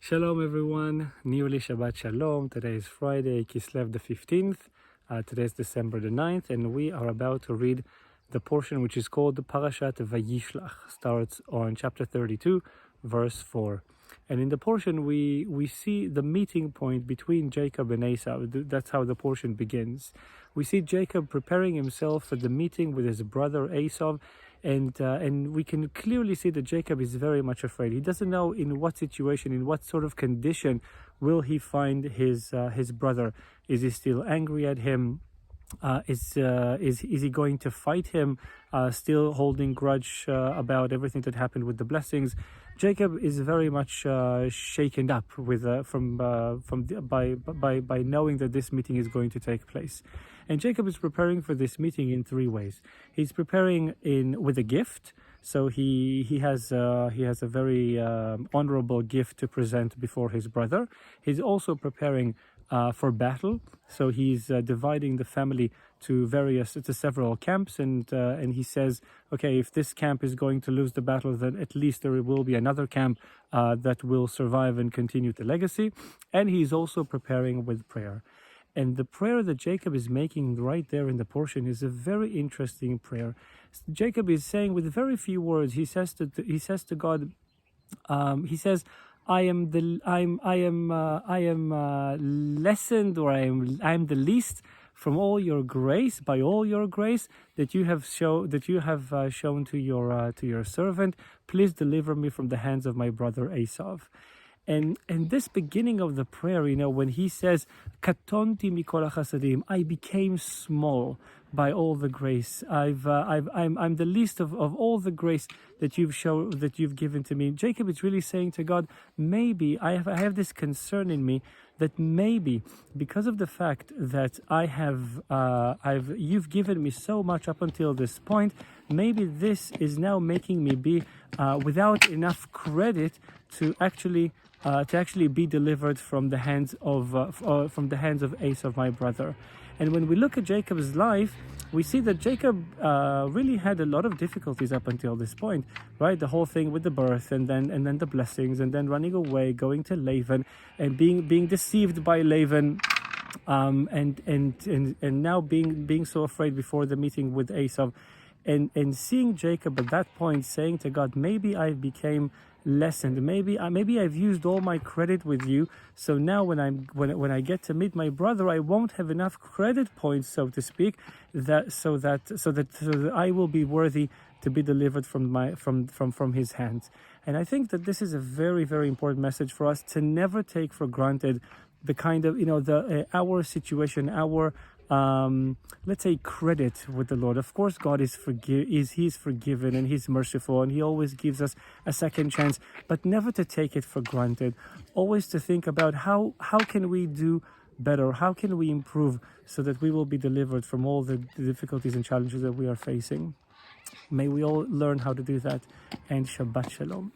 Shalom everyone, nearly Shabbat Shalom. Today is Friday, Kislev the 15th. Today is December the 9th, and we are about to read the portion which is called the Parashat Vayishlach. Starts on chapter 32, verse 4. And in the portion we see the meeting point between Jacob and Esau. That's how the portion begins. We see Jacob preparing himself for the meeting with his brother Esau. And we can clearly see that Jacob is very much afraid. He doesn't know in what situation, in what sort of condition will he find his brother. Is he still angry at him? Is he going to fight him? Still holding grudge about everything that happened with the blessings. Jacob is very much shaken up with by knowing that this meeting is going to take place. And Jacob is preparing for this meeting in three ways. He's preparing with a gift. So he has a very honorable gift to present before his brother. He's also preparing for battle. So he's dividing the family to several camps, and he says, okay, if this camp is going to lose the battle, then at least there will be another camp that will survive and continue the legacy. And he's also preparing with prayer. And the prayer that Jacob is making right there in the portion is a very interesting prayer. Jacob is saying with very few words. He says to God, he says, I am lessened, or I am the least from all your grace, by all your grace that you have shown to your servant. Please deliver me from the hands of my brother Esau. And this beginning of the prayer, when he says, "Katonti mikol chasadim," I became small by all the grace. I'm the least of all the grace that you've given to me. Jacob is really saying to God, maybe I have this concern in me that maybe because of the fact that you've given me so much up until this point, maybe this is now making me be without enough credit to actually be delivered from the hands of Esau, my brother. And when we look at Jacob's life, we see that Jacob really had a lot of difficulties up until this point, right? The whole thing with the birth, and then the blessings, and then running away, going to Laban, and being deceived by Laban, and now being so afraid before the meeting with Esau, and seeing Jacob at that point saying to God, maybe I became lessened, maybe I've used all my credit with you, so now when I get to meet my brother, I won't have enough credit points, so to speak, so that I will be worthy to be delivered from his hands. And I think that this is a very, very important message for us, to never take for granted the kind of our situation, our let's say credit with the Lord. Of course, God He's forgiven and He's merciful, and He always gives us a second chance, but never to take it for granted. Always to think about how can we do better, how can we improve, so that we will be delivered from all the difficulties and challenges that we are facing. May we all learn how to do that, and Shabbat Shalom.